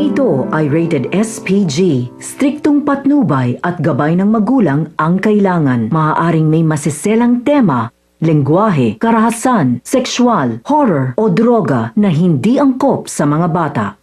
ito ay rated SPG. Striktong patnubay at gabay ng magulang ang kailangan. Maaaring may masiselang tema, lengguwahe, karahasan, sexual, horror o droga na hindi angkop sa mga bata.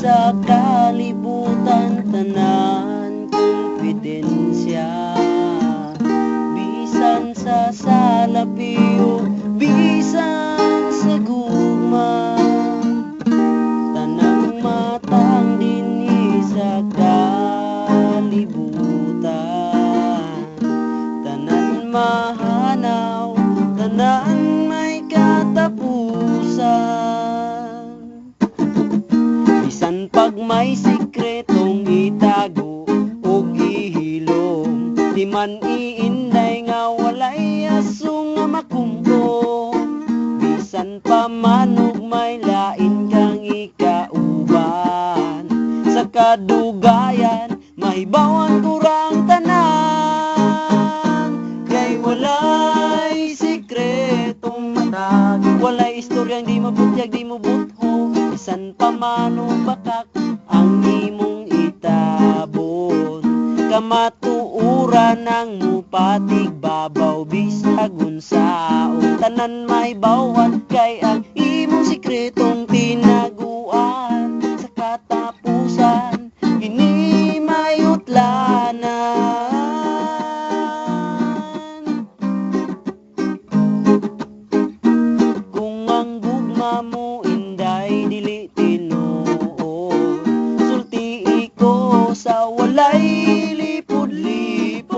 Sa kalibutan tanan kompetensya, bisan sa salapiyo, bisan sa gugma, tanang matang dinhi sa kalibutan, tanan mahanaw, tanan may katapusan. Bisan pag may sikretong itago o ihilom, di man iinday nga walay aso nga makumpong. Bisan pa manog may lain kang ikauban, sa kadugayan mahibawan kurang tanan. Kay walay sikretong matag, walay istoryang di mabutyag di mabutho. Bisan pa manong bakak ang imong itabon, kamatuuran ng mupatig babaw bisag unsaon, tanan may bawat kay ang imong sikretong tinaguan, sa katapusan kini may utlanan. Kung ang gugma mo inday dili tinuod, sulti ko sa walay lipod-lipod,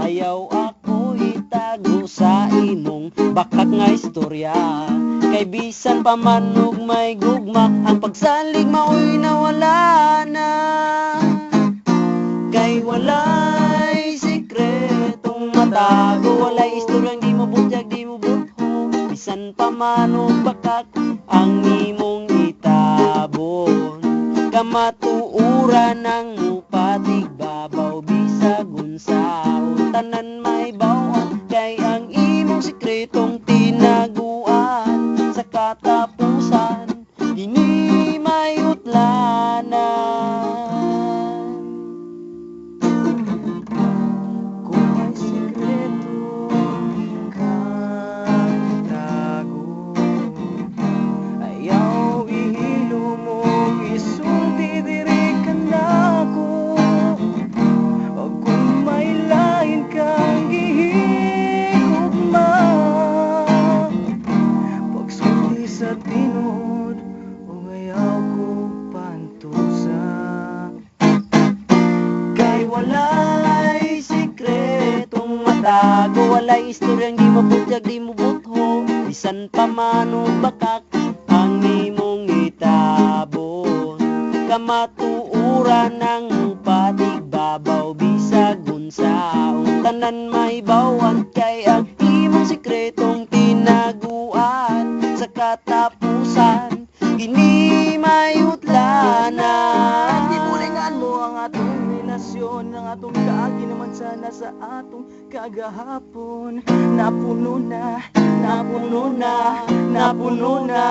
ayaw ako itago sa imong bakak nga istorya. Kay bisan pa manog may gugma, ang pagsalig mao'y nawala na. Kay walay sikretong matago, walay istoryang di mabutyag di mabutho. Bisan pa manog bakak ang imong itabon, kamatuuran ng mupatig babaw bisag unsaon, tanan may bawat kay ang imong sikretong tinaguan, sa katapusan dini may utlanan. Kung may sikreto kang itago, ayaw ihilo mo, isulti diri ka nako. O kung may lain kang gihigugma, pagsulti sa tinuod, o ayaw ko pantusa. Kay walay sikretong matago, walay istoryang di mabutyag di mabutho. Bisan pa manong bakak ang imong itabon, kamatuuran ng mupatig babaw bisag unsaon, tanan may bawat kay ang imong sikretong tinaguan, sa katapusan kini may utlanan. Ibulingan mo ang atong relasyon, ang atong kaagi naman sana sa atong kagahapon. Napuno na, napuno na, napuno na.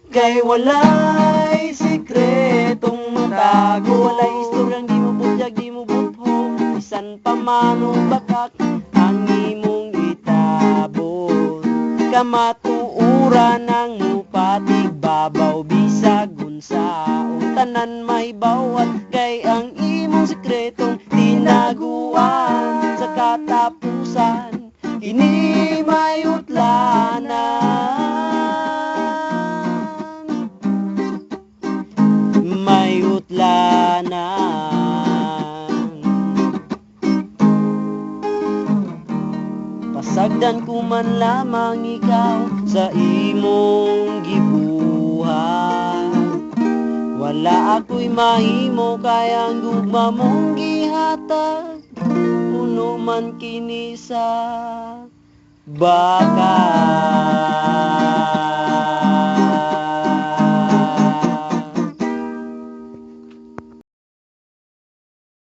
Kay walay sikretong matago, walay istoryang di mabutyag di mabutho. Bisan pa manong bakak ang imong itabon, kamatuuran ng mupatig babaw bisag unsaon, tanan may bawat kay ang imong sikretong tinaguan, sa katapusan kini may utlanan. May utlanan. Masagdan ko man lamang ikaw sa imong gibuhat. Wala ako'y mahimo kaya ang gugma mong gihatag, puno man kini sa bakat.